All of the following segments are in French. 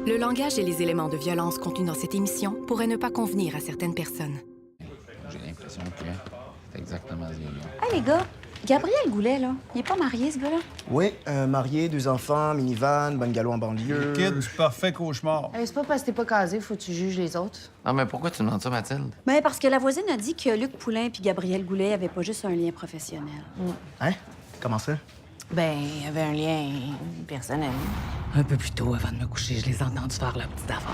Le langage et les éléments de violence contenus dans cette émission pourraient ne pas convenir à certaines personnes. J'ai l'impression que c'est exactement ce gars. Hey, les gars, Gabriel Goulet, là, il est pas marié, ce gars-là? Oui, marié, 2 enfants, minivan, bungalow en banlieue. Kid, du parfait cauchemar. C'est pas parce que t'es pas casé, faut que tu juges les autres. Non, mais pourquoi tu demandes ça, Mathilde? Ben, parce que la voisine a dit que Luc Poulain et Gabriel Goulet avaient pas juste un lien professionnel. Hein? Comment ça? Ben, il y avait un lien personnel. Un peu plus tôt, avant de me coucher, je les ai entendus faire leur petite affaire.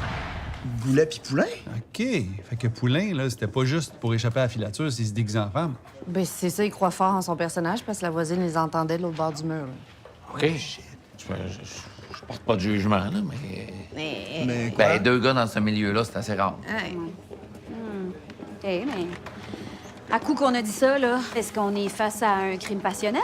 Goulet puis Poulain? OK. Fait que Poulain, là, c'était pas juste pour échapper à la filature, c'est se déguiser en femme. Ben, c'est ça, il croit fort en son personnage parce que la voisine les entendait de l'autre bord du mur. OK. Je porte pas de jugement, là, mais... Mais quoi? Ben, 2 gars dans ce milieu-là, c'est assez rare. OK, mais... À coup qu'on a dit ça, là, est-ce qu'on est face à un crime passionnel?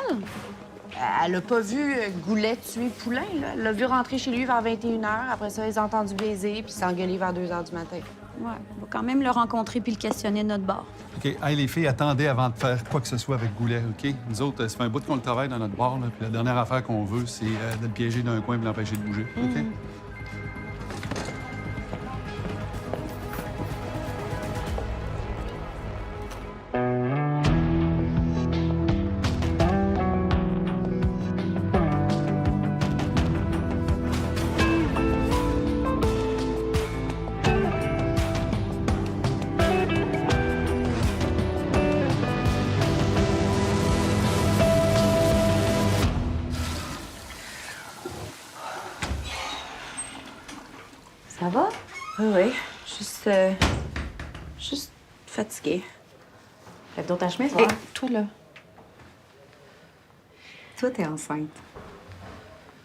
Elle a pas vu Goulet tuer Poulain, là. Elle l'a vu rentrer chez lui vers 21h. Après ça, ils ont entendu baiser puis s'engueuler vers 2h du matin. Ouais, on va quand même le rencontrer puis le questionner de notre bord. OK. Hey, les filles, attendez avant de faire quoi que ce soit avec Goulet, OK? Nous autres, ça fait un bout qu'on le travaille dans notre bar, là, puis la dernière affaire qu'on veut, c'est de le piéger d'un coin et de l'empêcher de bouger, OK? Ça va? Oui. Juste fatiguée. Lève donc ta chemise, Hé, va. toi, là. Toi, t'es enceinte.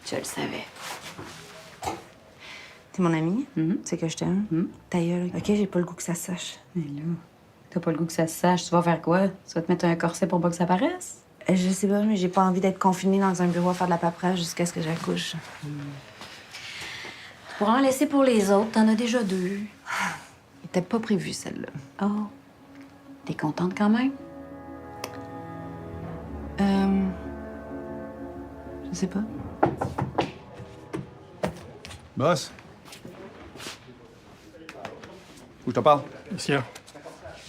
Je le savais. T'es mon amie? Tu sais que je t'aime? Ta gueule. OK, j'ai pas le goût que ça se sache. Mais là, t'as pas le goût que ça se sache. Tu vas faire quoi? Tu vas te mettre un corset pour pas que ça paraisse? Je sais pas, mais j'ai pas envie d'être confinée dans un bureau à faire de la paperasse jusqu'à ce que j'accouche. Tu pourras en laisser pour les autres. T'en as déjà 2. Il était pas prévu, celle-là. Oh. T'es contente quand même? Je sais pas. Boss. Faut que je te parle. Monsieur.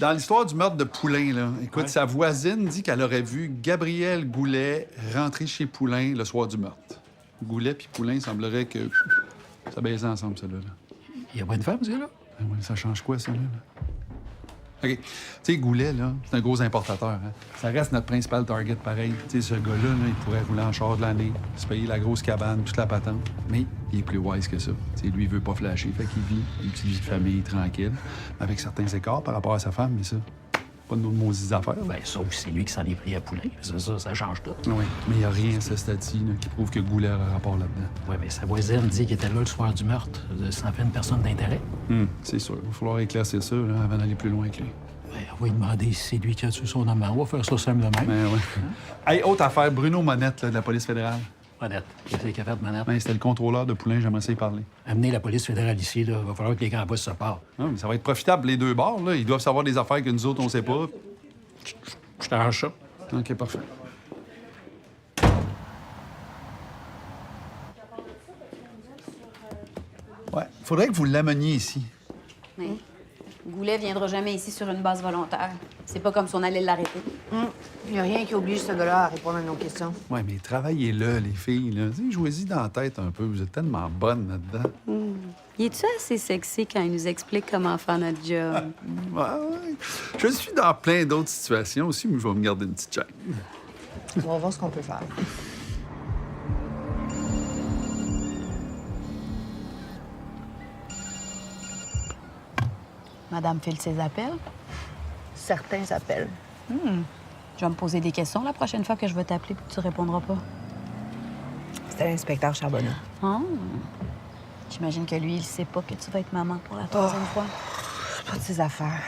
Dans l'histoire du meurtre de Poulain, là, écoute, sa voisine dit qu'elle aurait vu Gabriel Goulet rentrer chez Poulain le soir du meurtre. Goulet puis Poulain, il semblerait que ça baisait ensemble, ça, là. Il y a pas une femme, ce gars-là? Ah ouais, ça change quoi, ça, là? OK. Tu sais, Goulet, là, c'est un gros importateur. Hein? Ça reste notre principal target, pareil. Tu sais, ce gars-là, là, il pourrait rouler en char de l'année, se payer la grosse cabane, toute la patente. Mais il est plus wise que ça. Tu sais, lui, il veut pas flasher, fait qu'il vit une petite vie de famille tranquille, avec certains écarts par rapport à sa femme, mais ça, pas de nos maudites affaires. Ben, sauf que c'est lui qui s'en est pris à Poulain. Ça change tout. Oui, mais il n'y a rien à ce stade-ci là, qui prouve que Goulet a un rapport là-dedans. Ouais, mais sa voisine dit qu'il était là le soir du meurtre. Ça en fait une personne d'intérêt. C'est sûr. Il va falloir éclaircir ça là, avant d'aller plus loin avec lui. Ben, on va lui demander si c'est lui qui a tué son amant. On va faire ça simple de même. Ben ouais. Hey, autre affaire, Bruno Monette, là, de la police fédérale. Honnête. Qu'est-ce qu'il a fait de manette? Ben, c'était le contrôleur de Poulain, j'aimerais ça y parler. Amener la police fédérale ici, là. Va falloir que les grands boss se parlent. Ah, mais ça va être profitable pour les deux bords, là. Ils doivent savoir des affaires que nous autres, on sait pas. Je t'arrange ça. OK, parfait. Ouais, faudrait que vous l'ameniez ici. Mais Goulet viendra jamais ici sur une base volontaire. C'est pas comme si on allait l'arrêter. Il y a rien qui oblige ce gars-là à répondre à nos questions. Ouais, mais travaillez-là, les filles, là. Tu sais, jouez-y dans la tête un peu. Vous êtes tellement bonnes là-dedans. Il est-tu assez sexy quand il nous explique comment faire notre job? Ouais. Je suis dans plein d'autres situations aussi, mais je vais me garder une petite chaîne. On va voir ce qu'on peut faire. Madame file ses appels. Certains appellent. Je vais me poser des questions la prochaine fois que je vais t'appeler puis que tu répondras pas. C'était l'inspecteur Charbonneau. Oh. J'imagine que lui, il sait pas que tu vas être maman pour la troisième fois. Pas de ses affaires.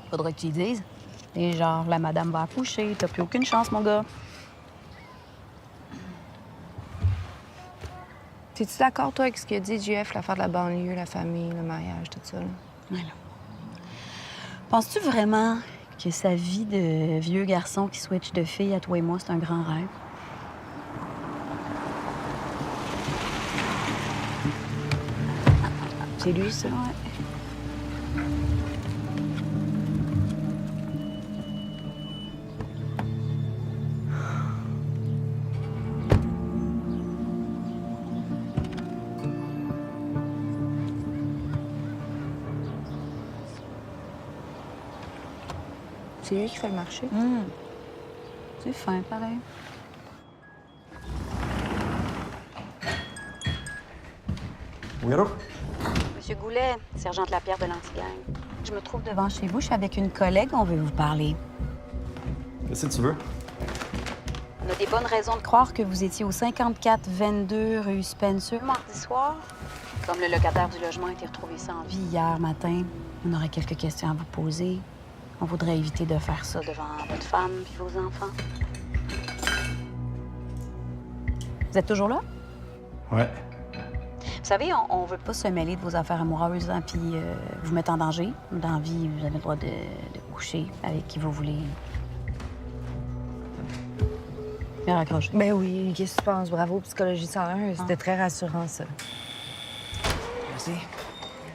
Faudra que tu y dises. Et genre, la madame va accoucher, t'as plus aucune chance, mon gars. T'es-tu d'accord, toi, avec ce qu'a dit JF, l'affaire de la banlieue, la famille, le mariage, tout ça? Là? Voilà. Penses-tu vraiment que sa vie de vieux garçon qui switch de fille à toi et moi, c'est un grand rêve? C'est lui, ça, ouais. C'est lui qui fait le marché. C'est fin, pareil. Oui, allô? Monsieur Goulet, sergente Lapierre de l'Antigang. Je me trouve devant chez vous. Je suis avec une collègue. On veut vous parler. Qu'est-ce que tu veux? On a des bonnes raisons de croire que vous étiez au 54-22 rue Spencer mardi soir. Comme le locataire du logement a été retrouvé sans vie hier matin, on aurait quelques questions à vous poser. On voudrait éviter de faire ça devant votre femme et vos enfants. Vous êtes toujours là? Ouais. Vous savez, on veut pas se mêler de vos affaires amoureuses, hein, puis vous mettre en danger. Dans la vie, vous avez le droit de coucher avec qui vous voulez. Bien raccroché. Ben oui, qu'est-ce que tu penses? Bravo, Psychologie 101. C'était très rassurant, ça. Merci.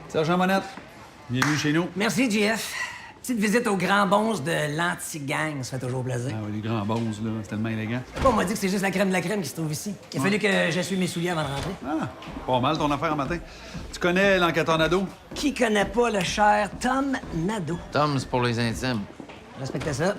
Sergent Monette, bienvenue chez nous. Merci, JF. Petite visite au grand bonze de l'anti-gang, ça fait toujours plaisir. Ah oui, les grands bons, là, c'est tellement élégant. On m'a dit que c'est juste la crème de la crème qui se trouve ici. Il a fallu que j'essuie mes souliers avant de rentrer. Ah, pas mal ton affaire en matin. Tu connais l'enquêteur Nadeau? Qui connaît pas le cher Tom Nadeau? Tom, c'est pour les intimes. Respectez ça.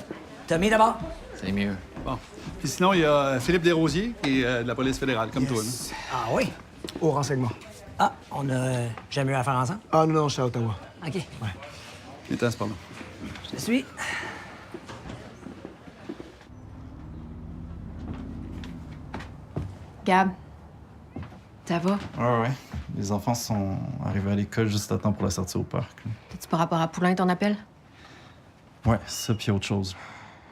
Tommy d'abord. C'est mieux. Bon. Puis sinon, il y a Philippe Desrosiers, qui est de la police fédérale, comme toi. Là. Ah oui? Au renseignement. Ah, on a jamais eu affaire ensemble? Ah non, je suis à Ottawa. OK. Il était à ce moment. Je te suis. Gab, ça va? Ouais. Les enfants sont arrivés à l'école juste à temps pour la sortie au parc. là. T'as-tu par rapport à Poulain, ton appel? Ouais, ça puis autre chose.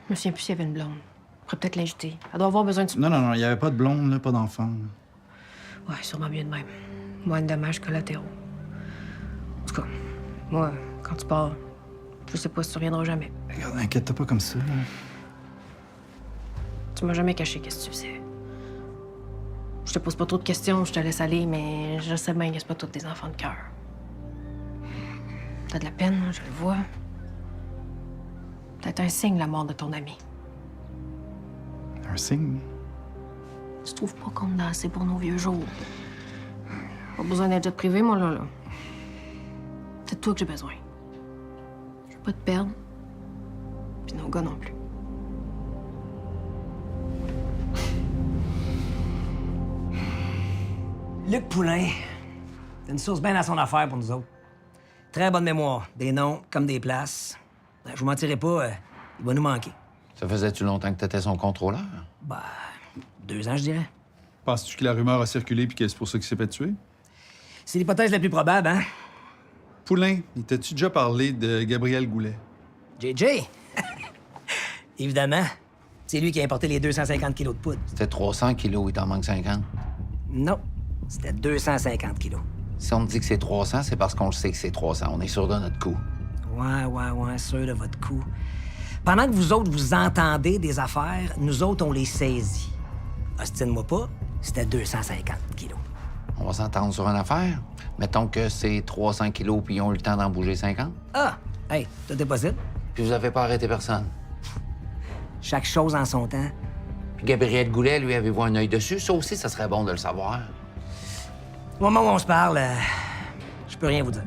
Je me souviens plus s'il y avait une blonde. On pourrait peut-être l'inviter. Elle doit avoir besoin de... Non, il y avait pas de blonde, là, pas d'enfant. Ouais, sûrement mieux de même. Moins de dommages collatéraux. En tout cas, moi, quand tu pars, je sais pas si tu reviendras jamais. Regarde, inquiète-toi pas comme ça. Là. Tu m'as jamais caché qu'est-ce que tu faisais. Je te pose pas trop de questions, je te laisse aller, mais je sais bien que c'est pas tous des enfants de cœur. T'as de la peine, je le vois. Peut-être un signe, la mort de ton ami. Un signe? Tu trouves pas qu'on a assez pour nos vieux jours? Pas besoin d'un jet privé, moi, là. C'est de toi que j'ai besoin. Je veux pas te perdre. Puis nos gars non plus. Luc Poulain. C'est une source bien à son affaire pour nous autres. Très bonne mémoire. Des noms comme des places. Je vous mentirai pas, il va nous manquer. Ça faisait-tu longtemps que t'étais son contrôleur? Bah, 2 ans, je dirais. Penses-tu que la rumeur a circulé puis que c'est pour ça qu'il s'est fait tuer? C'est l'hypothèse la plus probable, hein? Poulain, il t'a-tu déjà parlé de Gabriel Goulet? JJ? Évidemment. C'est lui qui a importé les 250 kilos de poudre. C'était 300 kilos, il t'en manque 50. Non, c'était 250 kilos. Si on te dit que c'est 300, c'est parce qu'on le sait que c'est 300. On est sûr de notre coup. Ouais, sûr de votre coup. Pendant que vous autres, vous entendez des affaires, nous autres, on les saisit. Ostine-moi pas, c'était 250 kilos. On va s'entendre sur une affaire. Mettons que c'est 300 kilos puis ils ont eu le temps d'en bouger 50. Ah! Hey, tout est possible. Puis vous avez pas arrêté personne. Chaque chose en son temps. Puis Gabriel Goulet, lui, avez-vous un œil dessus? Ça aussi, ça serait bon de le savoir. Au moment où on se parle, je peux rien vous dire.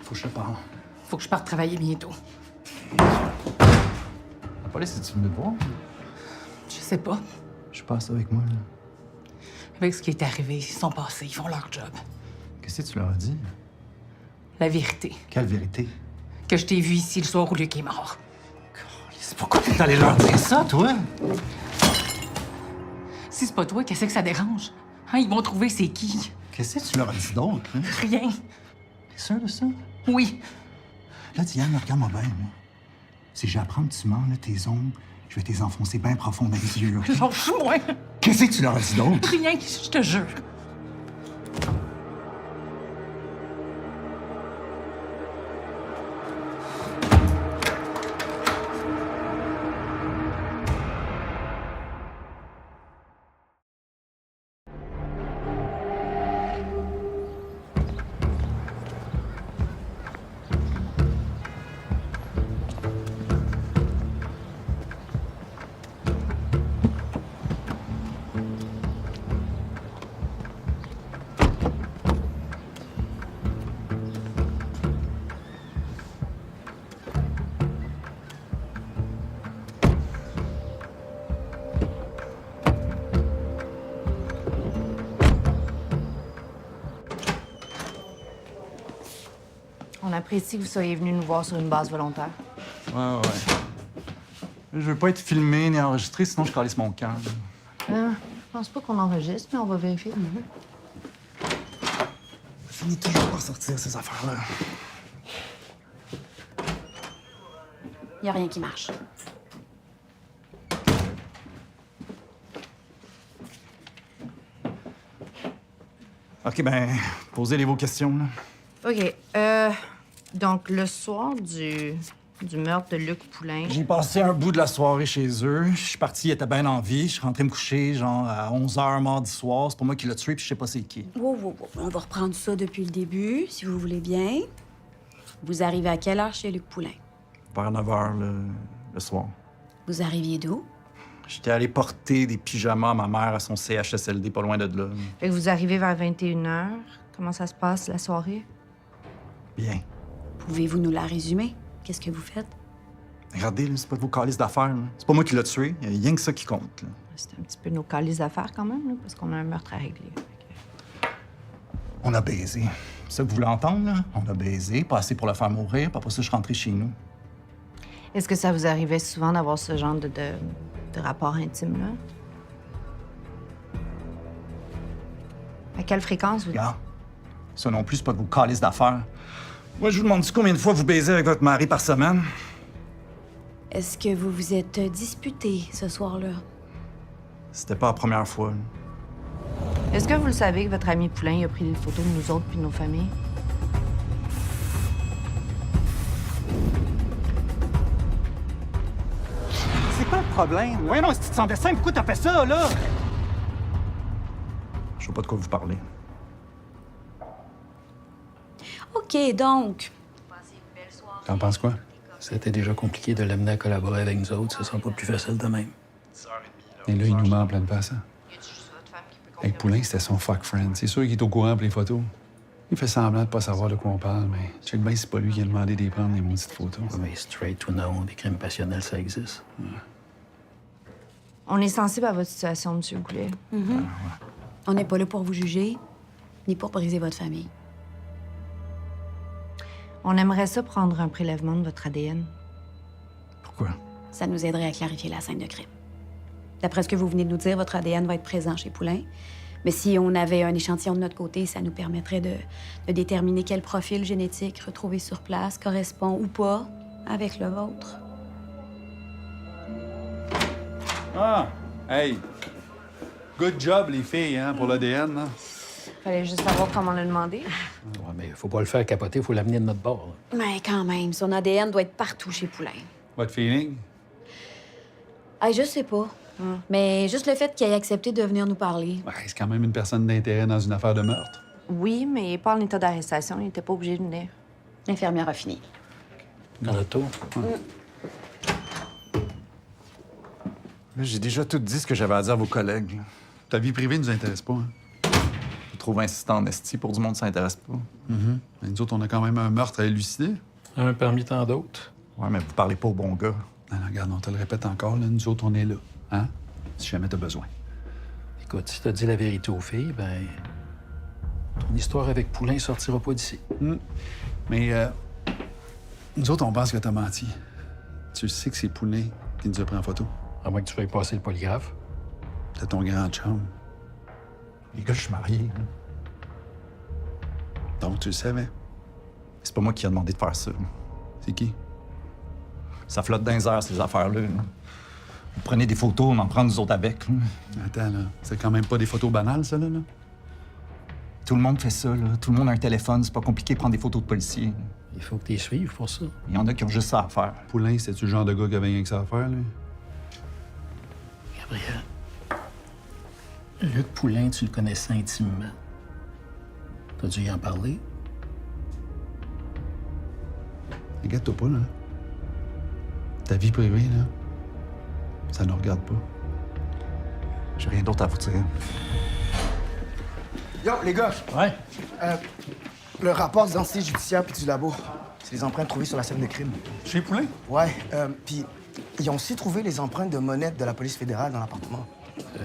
Faut que je parte. Faut que je parte travailler bientôt. La police, est-tu venu te voir? Je sais pas. Je passe avec moi, là. Avec ce qui est arrivé, ils sont passés, ils font leur job. Qu'est-ce que tu leur as dit? La vérité. Quelle vérité? Que je t'ai vu ici le soir où Luc est mort. C'est pourquoi t'es allé leur dire ça, toi? Si c'est pas toi, qu'est-ce que ça dérange? Hein, ils vont trouver c'est qui. Qu'est-ce que tu leur as dit d'autre, hein? Rien. T'es sûr de ça? Oui. Là, Diane, regarde-moi bien, là. Si j'apprends que tu mens, là, tes ongles, je vais t'les enfoncer bien profond dans les yeux. J'en fous, moi. Qu'est-ce que tu leur as dit d'autre? Rien, je te jure. On apprécie que vous soyez venu nous voir sur une base volontaire. Ouais. Je veux pas être filmé ni enregistré, sinon je calisse mon camp. Je pense pas qu'on enregistre, mais on va vérifier. Je finis toujours par sortir ces affaires-là. Il a rien qui marche. OK, ben, posez-les vos questions, là. OK. Donc, le soir du meurtre de Luc Poulain... J'ai passé un bout de la soirée chez eux. Je suis parti, il était bien en vie. Je suis rentré me coucher, genre, à 11h mardi soir. C'est pas moi qui l'ai tué, puis je sais pas c'est qui. Wow. On va reprendre ça depuis le début, si vous voulez bien. Vous arrivez à quelle heure chez Luc Poulain? Vers 9h le soir. Vous arriviez d'où? J'étais allé porter des pyjamas à ma mère à son CHSLD, pas loin de là. Fait que vous arrivez vers 21h. Comment ça se passe, la soirée? Bien. Pouvez-vous nous la résumer? Qu'est-ce que vous faites? Regardez, là, c'est pas de vos calices d'affaires. Là. C'est pas moi qui l'ai tué. Il y a rien que ça qui compte. Là. C'est un petit peu nos calices d'affaires quand même, là, parce qu'on a un meurtre à régler. On a baisé. C'est ça que vous voulez entendre, là? On a baisé, pas assez pour le faire mourir, puis après ça, je suis rentré chez nous. Est-ce que ça vous arrivait souvent d'avoir ce genre de rapport intime-là? À quelle fréquence vous... Regarde, ça non plus, c'est pas de vos calices d'affaires. Moi, je vous demande combien de fois vous baisez avec votre mari par semaine? Est-ce que vous vous êtes disputé ce soir-là? C'était pas la première fois. Là. Est-ce que vous le savez que votre ami Poulain a pris des photos de nous autres puis de nos familles? C'est quoi le problème? Ouais, non, si tu te semblais simple, pourquoi t'as fait ça, là? Je sais pas de quoi vous parlez. OK, donc... T'en penses quoi? C'était déjà compliqué de l'amener à collaborer avec nous autres. Ça sera pas plus facile de même. Et là, il nous met en pleine face. Hein? Avec Poulain, c'était son fuck friend. C'est sûr qu'il est au courant pour les photos. Il fait semblant de pas savoir de quoi on parle, mais check bien, c'est pas lui qui a demandé d'y prendre les maudites photos. Ouais, mais straight ou non, des crimes passionnels, ça existe. Ouais. On est sensible à votre situation, M. Goulet. On n'est pas là pour vous juger, ni pour briser votre famille. On aimerait ça prendre un prélèvement de votre ADN. Pourquoi? Ça nous aiderait à clarifier la scène de crime. D'après ce que vous venez de nous dire, votre ADN va être présent chez Poulain. Mais si on avait un échantillon de notre côté, ça nous permettrait de déterminer quel profil génétique retrouvé sur place correspond ou pas avec le vôtre. Ah! Hey! Good job, les filles, hein, pour l'ADN, hein? Fallait juste savoir comment le demander. Ouais, mais faut pas le faire capoter, faut l'amener de notre bord. Là. Mais quand même, son ADN doit être partout chez Poulain. Votre feeling? Ah, je sais pas. Mais juste le fait qu'il ait accepté de venir nous parler. Ouais, c'est quand même une personne d'intérêt dans une affaire de meurtre. Oui, mais il n'est pas en état d'arrestation. Il n'était pas obligé de venir. L'infirmière a fini. Dans le tour. Là, j'ai déjà tout dit ce que j'avais à dire à vos collègues. Là. Ta vie privée nous intéresse pas, hein? Je trouve insistant en esti pour du monde, ça intéresse pas. Mais nous autres, on a quand même un meurtre à élucider. Un parmi tant d'autres. Ouais, mais vous parlez pas au bon gars. Non, non, regarde, on te le répète encore, là, nous autres, on est là, hein? Si jamais t'as besoin. Écoute, si t'as dit la vérité aux filles, ben... ton histoire avec Poulain sortira pas d'ici. Mais, nous autres, on pense que t'as menti. Tu sais que c'est Poulain qui nous a pris en photo. À moins que tu veuilles passer le polygraphe. C'est ton grand chum. Les gars, je suis marié. Là. Donc, tu le savais. C'est pas moi qui ai demandé de faire ça. C'est qui? Ça flotte dans les airs, ces affaires-là. Là. Vous prenez des photos, on en prend nous autres avec. Là. Attends, là. C'est quand même pas des photos banales, ça, là? Tout le monde fait ça, là. Tout le monde a un téléphone. C'est pas compliqué de prendre des photos de policiers. Il faut que tu les suives pour ça. Il y en a qui ont juste ça à faire. Poulain, c'était-tu le genre de gars qui avait rien que ça à faire, lui? Gabriel, Luc Poulain, tu le connaissais intimement. T'as dû y en parler? Inquiète-toi pas, là. Ta vie privée, là, ça ne regarde pas. J'ai rien d'autre à vous dire. Yo, les gars, Ouais. le rapport d'identité judiciaire puis du labo, c'est les empreintes trouvées sur la scène de crime. Chez Poulain? Ouais, puis ils ont aussi trouvé les empreintes de monette de la police fédérale dans l'appartement.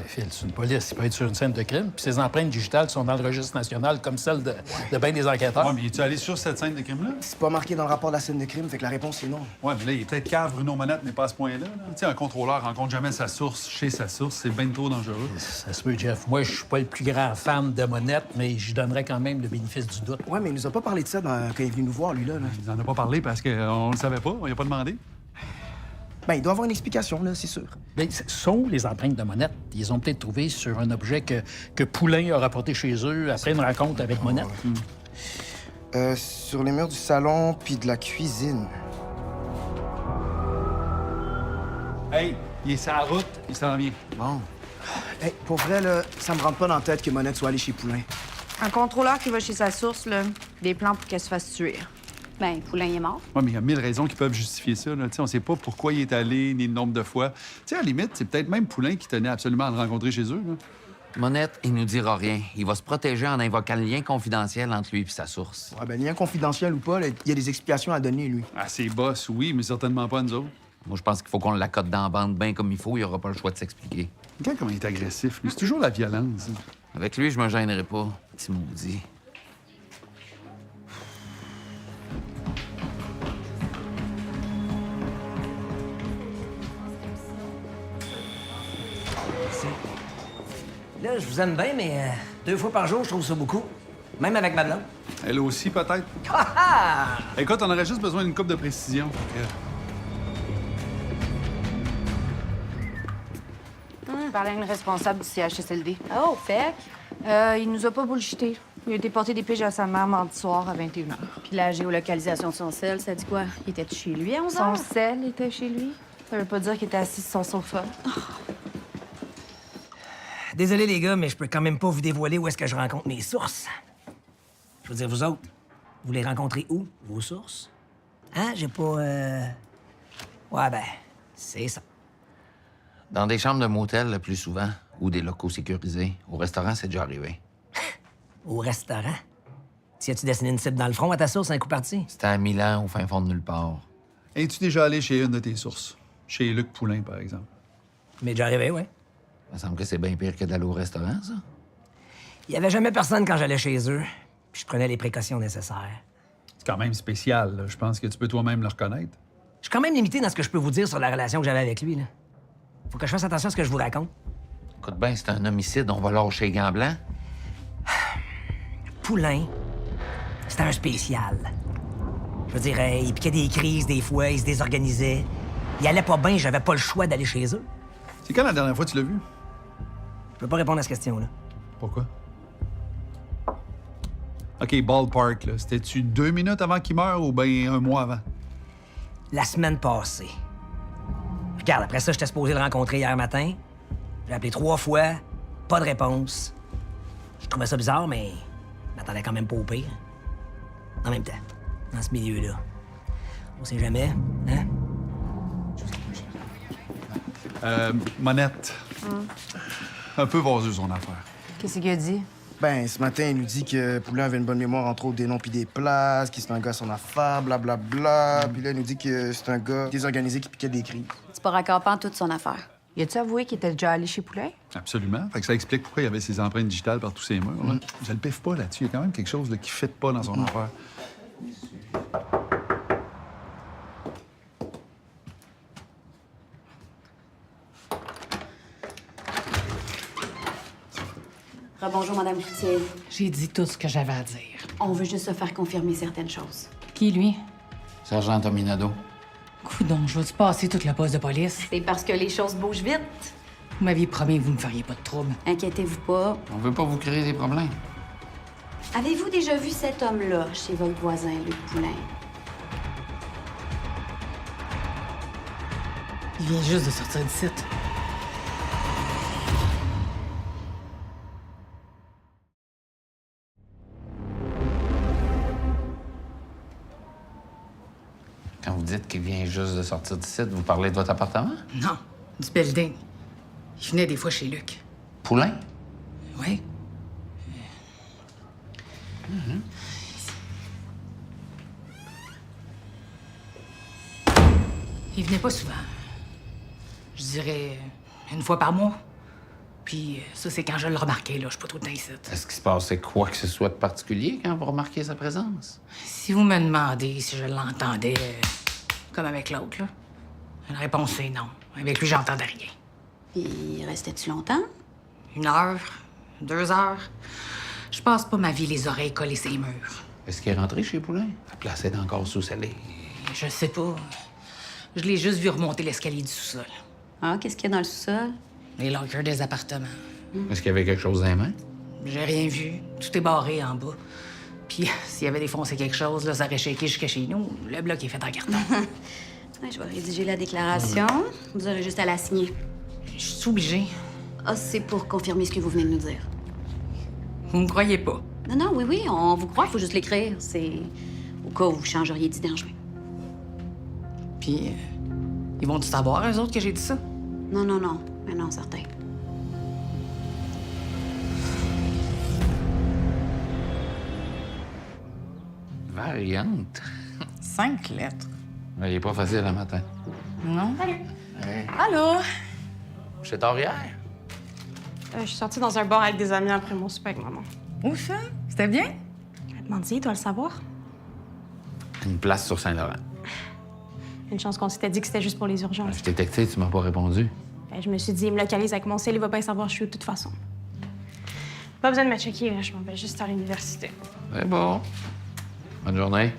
Phil, c'est une police. Il peut être sur une scène de crime, puis ses empreintes digitales sont dans le registre national comme celles de bien des enquêteurs. Ouais, mais es-tu allé sur cette scène de crime-là? C'est pas marqué dans le rapport de la scène de crime, fait que la réponse est non. Ouais, mais là, il est peut-être cave, Bruno Monette, mais pas à ce point-là. Là. Tu sais, un contrôleur rencontre jamais sa source chez sa source. C'est bien trop dangereux. Ça se peut, Jeff. Moi, je suis pas le plus grand fan de Monette, mais je donnerais quand même le bénéfice du doute. Ouais, mais il nous a pas parlé de ça quand il est venu nous voir, lui, là. Il en a pas parlé parce qu'on le savait pas, on lui a pas demandé. Ben, il doit avoir une explication, là, c'est sûr. Bien, ce sont les empreintes de Monette. Ils ont peut-être trouvé sur un objet que Poulain a rapporté chez eux après une rencontre avec Monette. Sur les murs du salon puis de la cuisine. Hey, il est sur la route, il s'en vient. Bon. Hey, pour vrai, là, ça me rentre pas dans la tête que Monette soit allée chez Poulain. Un contrôleur qui va chez sa source, là, des plans pour qu'elle se fasse tuer. Ben, Poulain est mort. Ouais, mais il y a 1000 raisons qui peuvent justifier ça. Là. Tu sais, on sait pas pourquoi il est allé, ni le nombre de fois. Tu sais, à la limite, c'est peut-être même Poulain qui tenait absolument à le rencontrer chez eux. Là. Monette, il nous dira rien. Il va se protéger en invoquant le lien confidentiel entre lui et sa source. Ouais, ben, lien confidentiel ou pas, là, il y a des explications à donner, lui. À ses boss, oui, mais certainement pas à nous autres. Moi, je pense qu'il faut qu'on l'accote dans la bande bien comme il faut. Il aura pas le choix de s'expliquer. Regarde comment il est agressif. Lui, c'est toujours la violence. Avec lui, je me gênerai pas. Petit maudit. Là, je vous aime bien, mais 2 fois par jour, je trouve ça beaucoup. Même avec ma blonde. Elle aussi, peut-être. Ah ah! Écoute, on aurait juste besoin d'une coupe de précision. Je parlais à une responsable du CHSLD. Oh, fait Il nous a pas bullshité. Il a été porter des piges à sa mère mardi soir à 21h. Puis la géolocalisation de son sel, ça dit quoi? Il était chez lui à 11 Son heures? sel était chez lui. Ça veut pas dire qu'il était assis sur son sofa. Désolé, les gars, mais je peux quand même pas vous dévoiler où est-ce que je rencontre mes sources. Je veux dire, vous autres, vous les rencontrez où, vos sources? Hein? J'ai pas... Ouais, ben, c'est ça. Dans des chambres de motel, le plus souvent, ou des locaux sécurisés. Au restaurant, c'est déjà arrivé. Au restaurant? Si as-tu dessiné une cible dans le front à ta source, un coup parti? C'était à Milan, au fin fond de nulle part. Es-tu déjà allé chez une de tes sources? Chez Luc Poulain, par exemple. Mais déjà arrivé, ouais. Il me semble que c'est bien pire que d'aller au restaurant, ça. Il y avait jamais personne quand j'allais chez eux, puis je prenais les précautions nécessaires. C'est quand même spécial. Là. Je pense que tu peux toi-même le reconnaître. Je suis quand même limité dans ce que je peux vous dire sur la relation que j'avais avec lui, là. Faut que je fasse attention à ce que je vous raconte. Écoute bien, c'est un homicide, on va lâcher les gants blancs. Poulain, c'était un spécial. Je veux dire, il piquait des crises des fois, il se désorganisait. Il allait pas bien, j'avais pas le choix d'aller chez eux. C'est quand la dernière fois que tu l'as vu? Je peux pas répondre à cette question-là. Pourquoi? OK, ballpark, là. C'était-tu 2 minutes avant qu'il meure ou bien 1 mois avant? La semaine passée. Regarde, après ça, j'étais supposé le rencontrer hier matin. J'ai appelé 3 fois, pas de réponse. Je trouvais ça bizarre, mais je m'attendais quand même pas au pire. En même temps, dans ce milieu-là, on sait jamais, hein? Monette. Un peu vaseuse, son affaire. Qu'est-ce qu'il a dit? Ben, ce matin, il nous dit que Poulain avait une bonne mémoire, entre autres, des noms puis des places, qu'il c'est un gars à son affaire, blablabla. Puis là, il nous dit que c'est un gars désorganisé qui piquait des cris. C'est pas raccord toute son affaire. Y a-tu avoué qu'il était déjà allé chez Poulain? Absolument. Fait que ça explique pourquoi il y avait ses empreintes digitales par tous ses murs. Là. Je le piffe pas là-dessus. Il y a quand même quelque chose là, qui ne fit pas dans son affaire. Rebonjour, Madame Cloutier. J'ai dit tout ce que j'avais à dire. On veut juste se faire confirmer certaines choses. Qui, lui? Sergent Tominado. Coudon, je vais-tu passer toute la poste de police? C'est parce que les choses bougent vite. Vous m'aviez promis que vous me feriez pas de trouble. Inquiétez-vous pas. On veut pas vous créer des problèmes. Avez-vous déjà vu cet homme-là chez votre voisin, Luc Poulain? Il vient juste de sortir du site. Quand vous dites qu'il vient juste de sortir du site, vous parlez de votre appartement? Non, du building. Il venait des fois chez Luc. Poulain? Oui. Il venait pas souvent. Je dirais une fois par mois. Puis ça, c'est quand je le remarquais, là. Je suis pas tout le temps ici. Est-ce qu'il se passait quoi que ce soit de particulier quand vous remarquez sa présence? Si vous me demandez si je l'entendais comme avec l'autre, là, la réponse c'est non. Avec lui, j'entendais rien. Il restait-tu longtemps? 1 heure, 2 heures. Je passe pas ma vie les oreilles collées ses murs. Est-ce qu'il est rentré chez Poulain? La place est encore sous-scellée. Je sais pas. Je l'ai juste vu remonter l'escalier du sous-sol. Ah, qu'est-ce qu'il y a dans le sous-sol? Les lockers des appartements. Est-ce qu'il y avait quelque chose dans les mains? J'ai rien vu. Tout est barré en bas. Puis s'il y avait défoncé quelque chose, là, ça aurait shaké jusqu'à chez nous. Le bloc est fait en carton. Ouais, je vais rédiger la déclaration. Vous aurez juste à la signer. Je suis obligée. Ah, c'est pour confirmer ce que vous venez de nous dire. Vous me croyez pas? Non, oui, on vous croit, faut juste l'écrire. C'est au cas où vous changeriez d'idée en chemin. Puis, ils vont tout savoir, eux autres, que j'ai dit ça? Non, mais non, certain. Variante. 5 lettres. Il est pas facile le matin. Non? Allô? Chez tard hier? Je suis sortie dans un bar avec des amis après mon souper avec maman. Où ça? C'était bien? Mandy, tu dois le savoir. Une place sur Saint-Laurent. Une chance qu'on s'était dit que c'était juste pour les urgences. Je t'ai texté, tu m'as pas répondu. Je me suis dit, il me localise avec mon cell, il va pas savoir où je suis de toute façon. Pas besoin de me checker, là. Je m'en vais juste à l'université. C'est bon. Bonne journée.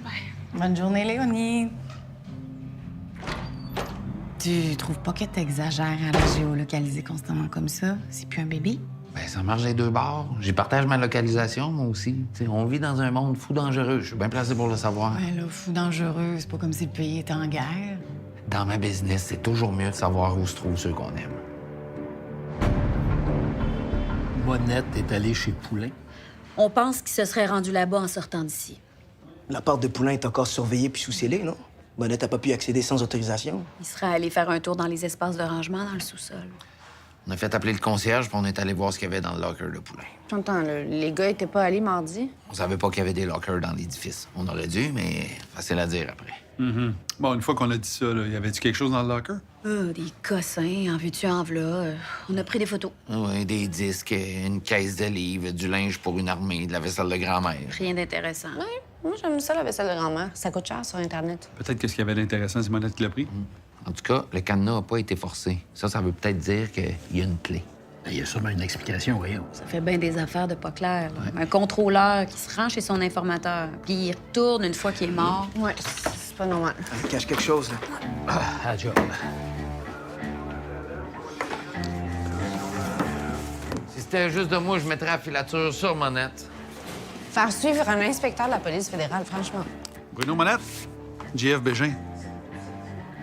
Bonne journée, Léonie. Tu trouves pas que t'exagères à la géolocaliser constamment comme ça? C'est plus un bébé? Ben, ça marche des deux bords. J'y partage ma localisation, moi aussi. T'sais, on vit dans un monde fou dangereux. Je suis bien placé pour le savoir. Ouais, là, fou dangereux, c'est pas comme si le pays était en guerre. Dans ma business, c'est toujours mieux de savoir où se trouvent ceux qu'on aime. Monette est allée chez Poulain. On pense qu'il se serait rendu là-bas en sortant d'ici. L'appart de Poulain est encore surveillé puis sous-scellé, non? Monette n'a pas pu y accéder sans autorisation. Il serait allé faire un tour dans les espaces de rangement dans le sous-sol. On a fait appeler le concierge, puis on est allé voir ce qu'il y avait dans le locker de Poulain. J'entends, les gars étaient pas allés mardi. On savait pas qu'il y avait des lockers dans l'édifice. On aurait dû, mais facile à dire après. Bon, une fois qu'on a dit ça, là, y avait-tu quelque chose dans le locker? Des cossins, en veux-tu, en v'là. On a pris des photos. Oui, des disques, une caisse de livres, du linge pour une armée, de la vaisselle de grand-mère. Rien d'intéressant. Ouais, moi j'aime ça la vaisselle de grand-mère. Ça coûte cher sur Internet. Peut-être que ce qu'il y avait d'intéressant, c'est Monette qui l'a pris. En tout cas, le cadenas n'a pas été forcé. Ça veut peut-être dire qu'il y a une clé. Il y a sûrement une explication, voyons. Ça fait bien des affaires de pas claires. Là. Un contrôleur qui se rend chez son informateur, puis il retourne une fois qu'il est mort. Ouais, c'est pas normal. Il cache quelque chose, là. Ah, job. Si c'était juste de moi, je mettrais la filature sur Monette. Faire suivre un inspecteur de la police fédérale, franchement. Bruno Monette, JF Bégin.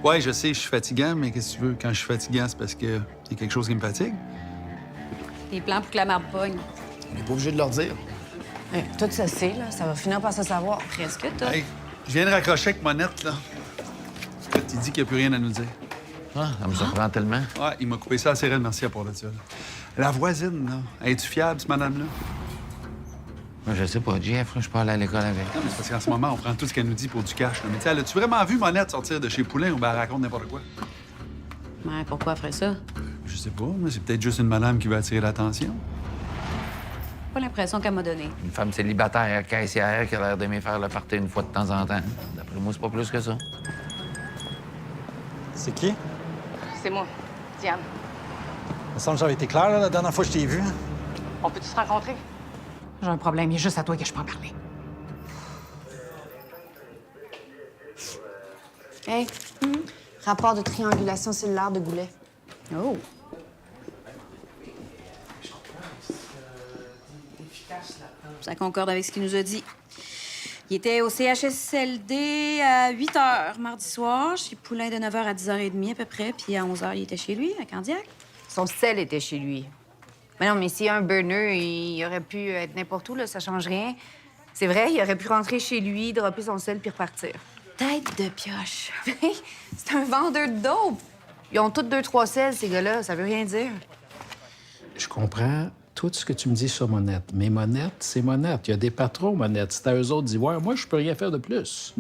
Ouais, je sais, je suis fatigant, mais qu'est-ce que tu veux? Quand je suis fatigant, c'est parce qu'il y a quelque chose qui me fatigue. Des plans pour que la marde pogne. On n'est pas obligé de leur dire. Tout ça, c'est, là. Ça va finir par se savoir. Presque tout. Hey, je viens de raccrocher avec Monette, là. Il dit qu'il n'y a plus rien à nous dire. Ah, ça me surprend tellement. Ouais, il m'a coupé ça assez raide, merci à part de ça. Là. La voisine, là, es-tu fiable, cette madame-là? Moi, je sais pas, Jeff, je suis pas allé à l'école avec. Non, mais c'est parce qu'en ce moment, on prend tout ce qu'elle nous dit pour du cash. Là. Mais tu sais, as-tu vraiment vu Monette sortir de chez Poulain ou ben elle raconte n'importe quoi? Ouais, pourquoi elle ferait ça? Je sais pas, mais c'est peut-être juste une madame qui veut attirer l'attention. Pas l'impression qu'elle m'a donné. Une femme célibataire, caissière, qui a l'air d'aimer faire le party une fois de temps en temps. D'après moi, c'est pas plus que ça. C'est qui? C'est moi, Diane. Il me semble que j'avais été clair là, la dernière fois que je t'ai vu. On peut-tu se rencontrer? J'ai un problème, il est juste à toi que je peux en parler. Hey, rapport de triangulation cellulaire de Goulet. Oh! Ça concorde avec ce qu'il nous a dit. Il était au CHSLD à 8 h mardi soir, chez Poulain de 9 h à 10 h 30 à peu près, puis à 11 h, il était chez lui, à Candiac. Son sel était chez lui. Mais non, mais s'il y a un burner, il aurait pu être n'importe où, là, ça change rien. C'est vrai, il aurait pu rentrer chez lui, dropper son sel puis repartir. Tête de pioche. C'est un vendeur de dope. Ils ont tous 2-3 selles, ces gars-là, ça veut rien dire. Je comprends tout ce que tu me dis sur Monette. Mais Monette, c'est Monette. Il y a des patrons, Monette. C'est à eux autres d'y voir. Moi, je peux rien faire de plus.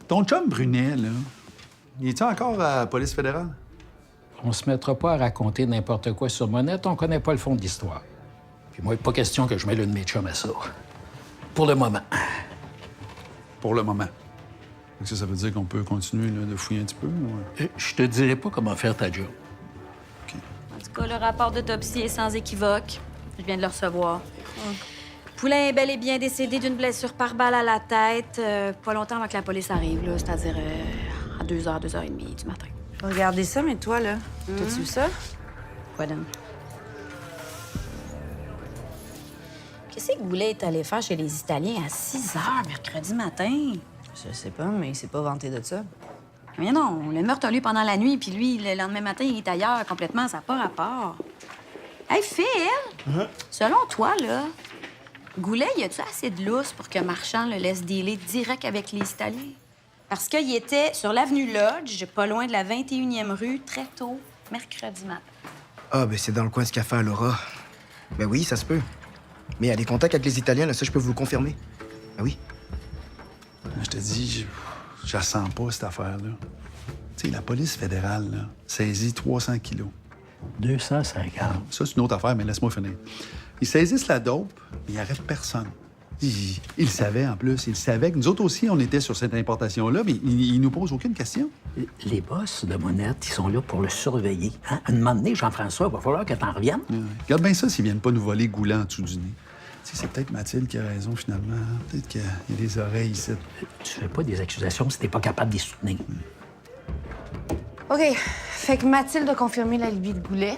Ton chum Brunet, là, il est-tu encore à la police fédérale? On se mettra pas à raconter n'importe quoi sur Monette. On connaît pas le fond de l'histoire. Puis moi, pas question que je mêle une de mes chums à ça. Pour le moment. Pour le moment. Ça veut dire qu'on peut continuer là, de fouiller un petit peu? Ou... Je te dirai pas comment faire ta job. En tout cas, le rapport d'autopsie est sans équivoque. Je viens de le recevoir. Poulain est bel et bien décédé d'une blessure par balle à la tête, pas longtemps avant que la police arrive, là, c'est-à-dire à 2 h, 2 h 30 du matin. Regardez ça, mais toi, là, t'as-tu vu ça? Quoi donc? Qu'est-ce que Goulet est allé faire chez les Italiens à 6 h mercredi matin? Je sais pas, mais il s'est pas vanté de ça. Mais non, le meurtre a lieu pendant la nuit, puis lui, le lendemain matin, il est ailleurs complètement, ça n'a pas rapport. Hey, Phil! Selon toi, là, Goulet, y a-tu assez de lousse pour que Marchand le laisse dealer direct avec les Italiens? Parce qu'il était sur l'avenue Lodge, pas loin de la 21e rue, très tôt, mercredi matin. Ah, ben c'est dans le coin de ce café à Laura. Ben oui, ça se peut. Mais il y a des contacts avec les Italiens, là, ça, je peux vous le confirmer. Ben oui. Je te dis, je la sens pas, cette affaire-là. Tu sais, la police fédérale, là, saisit 300 kilos. 250. Ça, c'est une autre affaire, mais laisse-moi finir. Ils saisissent la dope, mais ils arrêtent personne. Ils le savaient, en plus. Ils savaient que nous autres aussi, on était sur cette importation-là, mais ils nous posent aucune question. Les boss de Monette, ils sont là pour le surveiller. Hein? Un moment donné, Jean-François, il va falloir que t'en reviennes. Regarde bien ça s'ils viennent pas nous voler Goulet en dessous du nez. Tu sais, c'est peut-être Mathilde qui a raison, finalement. Peut-être qu'il y a des oreilles ici. Tu fais pas des accusations si t'es pas capable de les soutenir. OK. Fait que Mathilde a confirmé l'alibi de Goulet.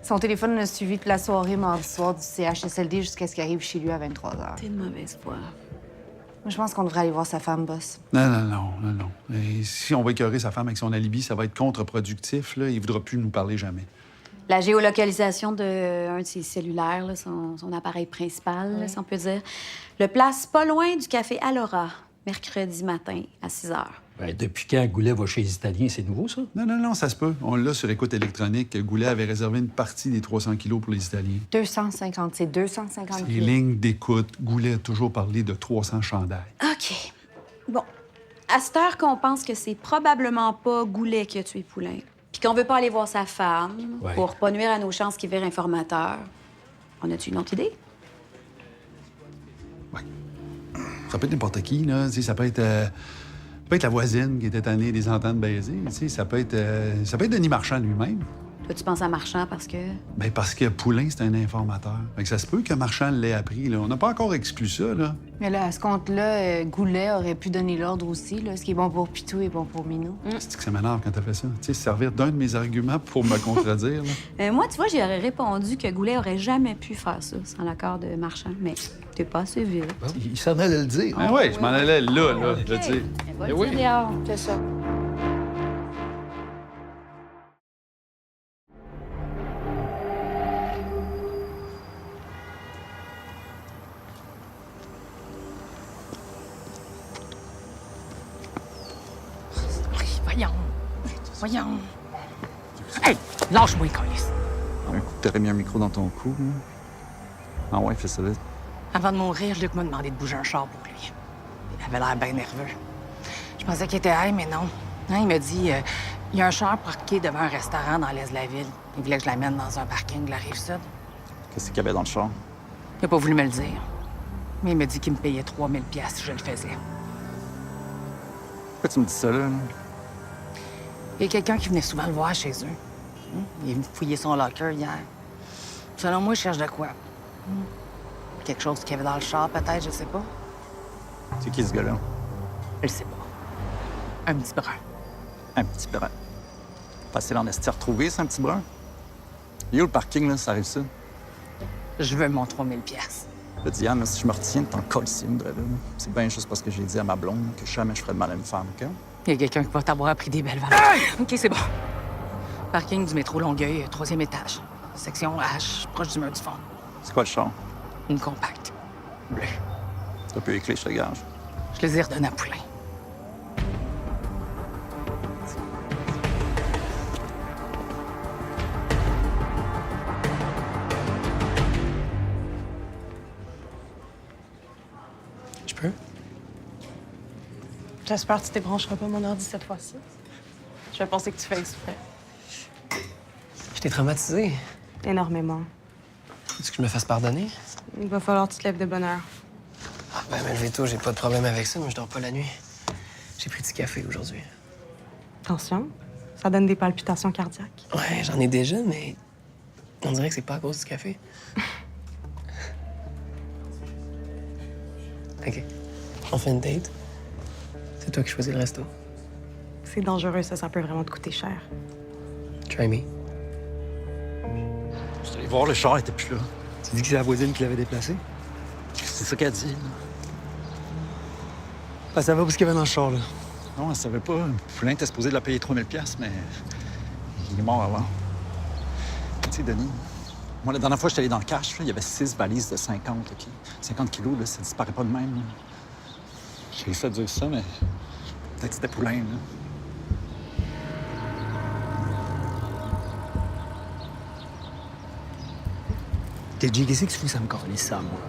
Son téléphone l'a suivi toute la soirée mardi soir du CHSLD jusqu'à ce qu'il arrive chez lui à 23 h. T'es de mauvaise foi. Moi, je pense qu'on devrait aller voir sa femme, boss. Non. Et si on va écœurer sa femme avec son alibi, ça va être contre-productif, là. Il voudra plus nous parler jamais. La géolocalisation d'un de ses cellulaires, là, son appareil principal, là, si on peut dire, le place pas loin du café Alora, mercredi matin à 6 h. Ben, depuis quand Goulet va chez les Italiens, c'est nouveau, ça? Non, ça se peut. On l'a sur écoute électronique. Goulet avait réservé une partie des 300 kilos pour les Italiens. 250, c'est 250 Les kilos. lignes d'écoute, Goulet a toujours parlé de 300 chandails. OK. Bon. À cette heure qu'on pense que c'est probablement pas Goulet qui a tué Poulain, puis qu'on veut pas aller voir sa femme pour pas nuire à nos chances qu'il vire informateur, on a-tu une autre idée? Ça peut être n'importe qui, là. Tu sais, ça peut être la voisine qui était tannée des ententes baiser. Tu sais, ça peut être Denis Marchand lui-même. Toi, tu penses à Marchand parce que... Bien, parce que Poulain, c'est un informateur. Fait que ça se peut que Marchand l'ait appris, là. On n'a pas encore exclu ça, là. Mais là, à ce compte-là, Goulet aurait pu donner l'ordre aussi, là. Ce qui est bon pour Pitou est bon pour Minou. C'est que ça m'énerve quand t'as fait ça. Tu sais, servir d'un de mes arguments pour me contredire, là. Moi, tu vois, j'aurais répondu que Goulet aurait jamais pu faire ça sans l'accord de Marchand, mais t'es pas assez vite. Il s'en allait le dire. Ah ouais, je m'en allais là, je veux dire. Oui. C'est ça. Voyons. Hey, lâche-moi, Colis. Un coup, t'aurais mis un micro dans ton cou. Hein? Ah ouais, fais ça vite. Avant de mourir, Luc m'a demandé de bouger un char pour lui. Il avait l'air bien nerveux. Je pensais qu'il était high, mais non. Hein, il m'a dit il y a un char parqué devant un restaurant dans l'est de la ville. Il voulait que je l'amène dans un parking de la Rive-Sud. Qu'est-ce qu'il y avait dans le char? Il n'a pas voulu me le dire. Mais il m'a dit qu'il me payait 3000 $ si je le faisais. Pourquoi tu me dis ça, là? Il y a quelqu'un qui venait souvent le voir chez eux. Il est venu fouiller son locker hier. Selon moi, il cherche de quoi? Quelque chose qu'il y avait dans le char, peut-être, je sais pas. C'est qui, ce gars-là? Je le sais pas. Un petit brun. Un petit brun. Facile en esti à retrouver, c'est un petit brun. Il est où le parking, là? Ça arrive ça? Je veux mon 3000 pièces. Là, Diane, là, si je me retiens de t'en coller ici, là, c'est bien juste parce que j'ai dit à ma blonde que jamais je ferais de mal à une femme, OK? Il y a quelqu'un qui va t'avoir pris des belles valeurs. OK, c'est bon. Parking du métro Longueuil, 3e étage. Section H, proche du mur du fond. C'est quoi le char? Une compacte. Bleue. T'as plus les clés, je te gage. Je les ai redonnées à Poulain. Je peux? J'espère que tu débrancheras pas mon ordi cette fois-ci. Je vais penser que tu fais exprès. Je t'ai traumatisé. Énormément. Est-ce que je me fasse pardonner? Il va falloir que tu te lèves de bonne heure. Ah, ben, levez-toi, j'ai pas de problème avec ça, mais je dors pas la nuit. J'ai pris du café aujourd'hui. Attention, ça donne des palpitations cardiaques. Ouais, j'en ai déjà, mais on dirait que c'est pas à cause du café. OK. On fait une date. C'est toi qui choisis le resto. C'est dangereux, ça peut vraiment te coûter cher. Try me. Je suis allé voir, le char était plus là. Tu dis que c'est la voisine qui l'avait déplacé? C'est ça qu'elle dit. Ah, ça va pour ce qu'il y avait dans le char, là. Non, elle savait pas. Poulain était supposé de la payer 3000 $, mais il est mort avant. Tu sais, Denis, moi, la dernière fois que j'étais allé dans le cash, là, il y avait 6 valises de 50, OK? 50 kilos, là, ça disparaît pas de même. Là. J'ai réussi à dire ça, mais peut-être que c'était Poulain, là. TJ, qu'est-ce que tu fous que ça me calisse, ça, moi?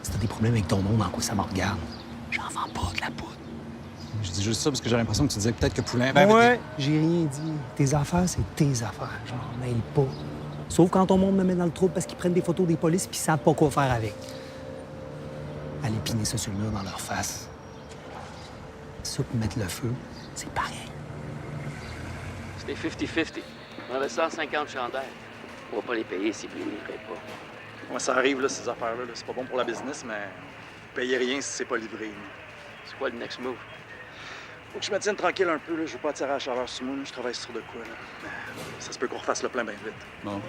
Si t'as des problèmes avec ton nom, en quoi ça me regarde? J'en vends pas de la poudre. Je dis juste ça parce que j'ai l'impression que tu disais peut-être que Poulain... Ouais, j'ai rien dit. Tes affaires, c'est tes affaires. J'en mêle pas. Sauf quand ton monde me met dans le trouble parce qu'ils prennent des photos des polices puis ils savent pas quoi faire avec. Aller piner ça sur le mur dans leur face. Ça pour mettre le feu, c'est pareil. C'était 50-50. On avait 150 chandails. On va pas les payer s'ils ne les livreraient pas. Ouais, ça arrive, là, ces affaires-là. Là. C'est pas bon pour la business, mais payez rien si c'est pas livré. Là. C'est quoi le next move? Faut que je me tienne tranquille un peu, là. Je veux pas attirer la chaleur sur moi. Je travaille sur de quoi, là. Mais ça se peut qu'on refasse le plein bien vite. Bon.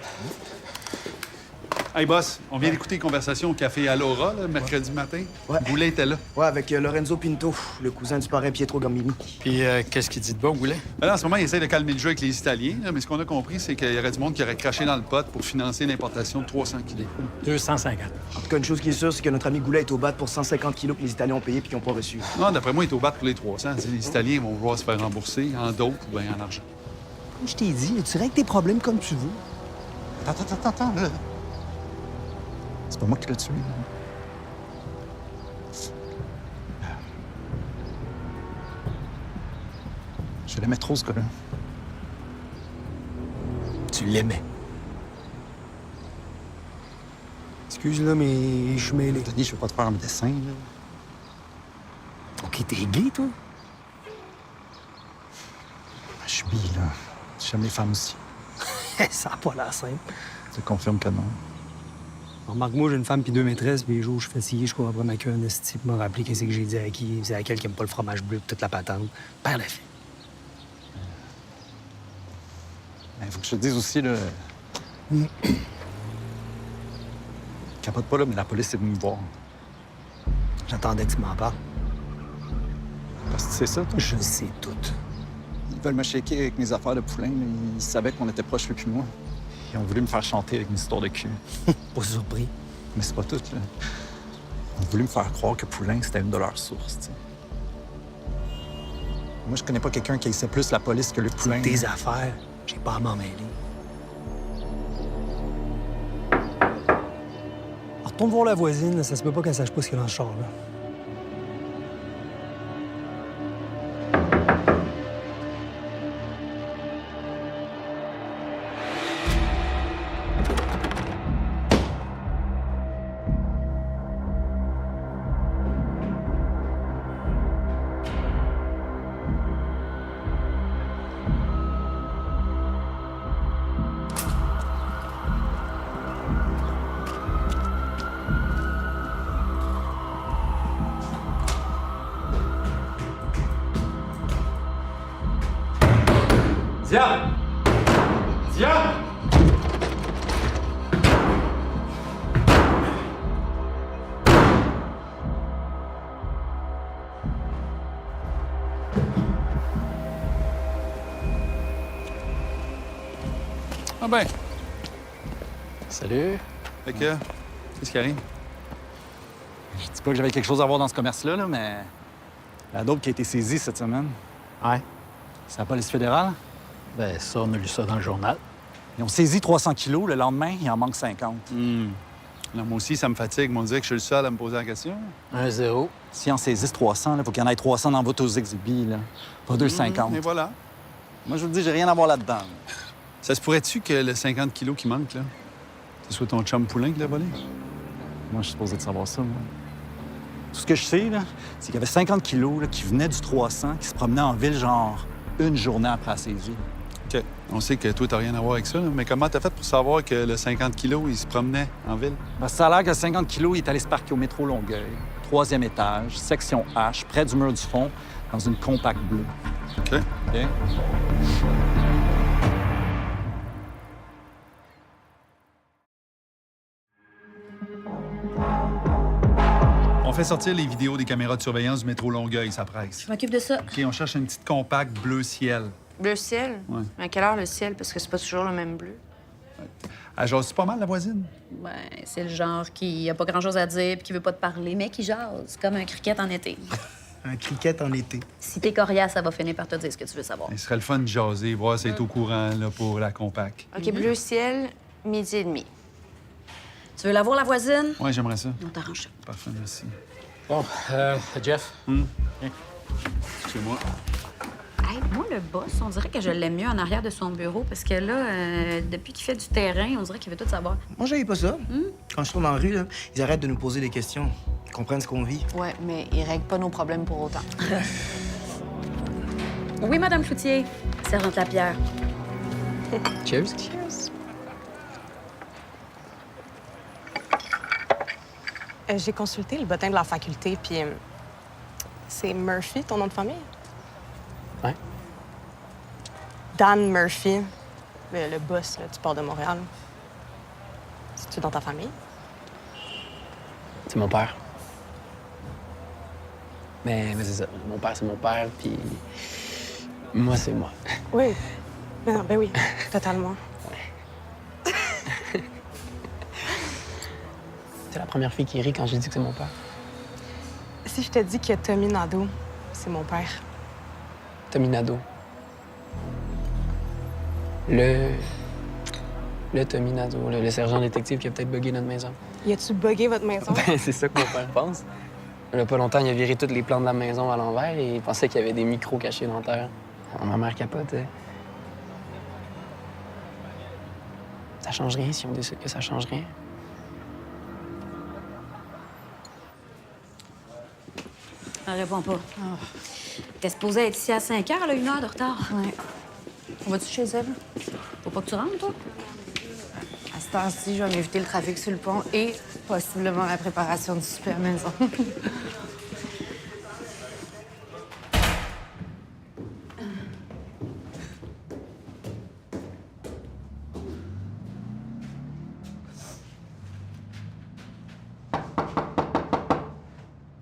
Hey, boss, on vient d'écouter une conversation au café Alora, là, mercredi matin. Ouais. Goulet était là. Ouais, avec Lorenzo Pinto, le cousin du parrain Pietro Gambini. Puis, qu'est-ce qu'il dit de bon, Goulet? Ben là, en ce moment, il essaie de calmer le jeu avec les Italiens, là, mais ce qu'on a compris, c'est qu'il y aurait du monde qui aurait craché dans le pot pour financer l'importation de 300 kilos. 250. En tout cas, une chose qui est sûre, c'est que notre ami Goulet est au bat pour 150 kilos que les Italiens ont payé puis qu'ils n'ont pas reçu. Non, d'après moi, il est au bat pour les 300. T'sais, les Italiens vont vouloir se faire rembourser en dope ou bien en argent. Comme je t'ai dit, tu règles tes problèmes comme tu veux. Attends, là. C'est pas moi qui l'ai tué. Je l'aimais trop, ce gars-là. Tu l'aimais. Excuse, là, mais je suis mêlé. Denis, je veux pas te faire un dessin, là. OK, t'es gay, toi? Je suis bi, là. J'aime les femmes aussi. Ça a pas l'air simple. Je te confirme que non. Remarque-moi, j'ai une femme puis 2 maîtresses, puis les jours où je suis fatigué, je cours après ma queue un esti pour me rappeler qu'est-ce que j'ai dit à qui. C'est à quel qui aime pas le fromage bleu pis toute la patente. Père la fille. Il faut que je te dise aussi, là... Capote pas, là, mais la police est venue me voir. J'attendais que tu m'en parles. Parce que tu sais ça, toi? Je sais tout. Ils veulent me shaker avec mes affaires de poulain. Là. Ils savaient qu'on était proches, lui puis moi. Ils ont voulu me faire chanter avec une histoire de cul. Pas surpris. Mais c'est pas tout, là. Ils ont voulu me faire croire que Poulain, c'était une de leurs sources, tu sais. Moi, je connais pas quelqu'un qui haïssait plus la police que le Poulain. Tes affaires, j'ai pas à m'en mêler. Retourne voir la voisine, ça se peut pas qu'elle sache pas ce qu'il y a dans le char, là. Diane! Diane! Ah ben. Salut. Fait que, qu'est-ce qui arrive? Je dis pas que j'avais quelque chose à voir dans ce commerce-là, là, mais la dope qui a été saisie cette semaine. Ouais. C'est la police fédérale. Ben, ça, on a lu ça dans le journal. Ils ont saisi 300 kilos. Le lendemain, il en manque 50. Là, moi aussi, ça me fatigue. On dirait que je suis le seul à me poser la question. 1-0. S'ils en saisissent 300, il faut qu'il y en ait 300 dans votre aux exhibits, là. Pas 250. Et voilà. Moi, je vous le dis, j'ai rien à voir là-dedans. Ça se pourrait-tu que le 50 kilos qui manque, là, ce soit ton chum Poulain qui l'a volé? Moi, je suis supposé de savoir ça, moi. Tout ce que je sais, là, c'est qu'il y avait 50 kilos là, qui venaient du 300, qui se promenaient en ville, genre, une journée après la saisie. OK. On sait que toi, t'as rien à voir avec ça, là, mais comment t'as fait pour savoir que le 50 kilos, il se promenait en ville? Ben, ça a l'air que le 50 kilos, il est allé se parquer au métro Longueuil, 3e étage, section H, près du mur du fond, dans une compacte bleue. OK. OK? On fait sortir les vidéos des caméras de surveillance du métro Longueuil, ça presse. Je m'occupe de ça. OK, on cherche une petite compacte bleu ciel. Bleu ciel? Ouais. À quelle heure le ciel? Parce que c'est pas toujours le même bleu. Elle jase pas mal, la voisine? Ben, c'est le genre qui a pas grand-chose à dire puis qui veut pas te parler, mais qui jase, comme un cricket en été. Un cricket en été. Si t'es coriace, ça va finir par te dire ce que tu veux savoir. Il serait le fun de jaser, voir si elle est au courant là, pour la compacte. OK, bleu ciel, midi et demi. Tu veux la voir, la voisine? Oui, j'aimerais ça. On t'arrange ça. Parfait, merci. Bon, Jeff. Excuse-moi. Hey, moi, le boss, on dirait que je l'aime mieux en arrière de son bureau parce que là, depuis qu'il fait du terrain, on dirait qu'il veut tout savoir. Moi, j'avais pas ça. Quand je tourne en rue, là, ils arrêtent de nous poser des questions. Ils comprennent ce qu'on vit. Ouais, mais ils règlent pas nos problèmes pour autant. Oui, Madame Cloutier. Sergente Lapierre. Cheers. Cheers. J'ai consulté le bottin de la faculté, puis c'est Murphy, ton nom de famille? Ouais. Dan Murphy, le boss là, du port de Montréal. C'est-tu dans ta famille? C'est mon père. Mais c'est ça. Mon père, c'est mon père, puis moi, c'est moi. Oui. Ben oui, totalement. C'est la première fille qui rit quand j'ai dit que c'est mon père. Si je te dis que Tommy Nadeau, c'est mon père. Tommy Nadeau. Le Tommy Nadeau, le sergent détective qui a peut-être bugué notre maison. Y a-tu bugué votre maison? Ben, c'est ça que mon père pense. Il y a pas longtemps, il a viré tous les plans de la maison à l'envers et il pensait qu'il y avait des micros cachés dans terre. Ma mère capotait. Ça change rien si on décide que ça change rien. Elle répond pas. T'es supposée être ici à 5 heures, elle a 1 heure de retard. Ouais. On va-tu chez elle? Faut pas que tu rentres, toi? À cette heure-ci, je vais m'éviter le trafic sur le pont et possiblement la préparation du souper à la maison.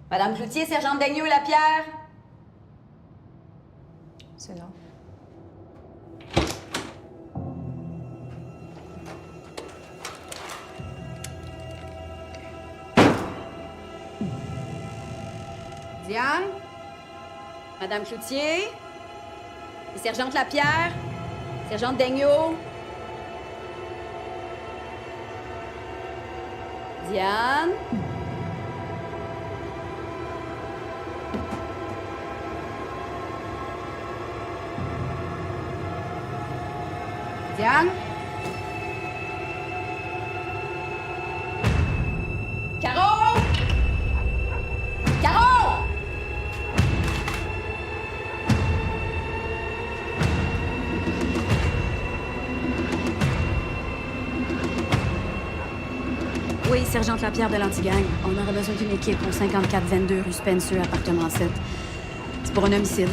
Madame Cloutier, sergente Daigneault et Lapierre. C'est là. Diane? Madame Cloutier? Et sergente Lapierre? Sergente Daigneault? Diane? Diane? Caro? Caro? Oui, sergente Lapierre de l'Antigang. On aurait besoin d'une équipe au 5422 rue Spencer, appartement 7. C'est pour un homicide.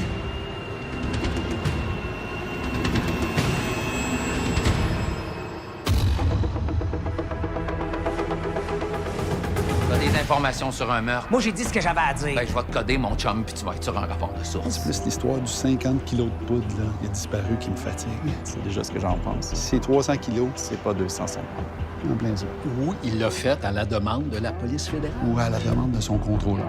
d'informations sur un meurtre. Moi, j'ai dit ce que j'avais à dire. Ben, je vais te coder, mon chum, puis tu vas être sur un rapport de source. C'est plus l'histoire du 50 kilos de poudre, là, il a disparu qui me fatigue. C'est déjà ce que j'en pense. Si c'est 300 kilos, c'est pas 250. En plein ça. Ou il l'a fait à la demande de la police fédérale. Ou à la demande de son contrôleur.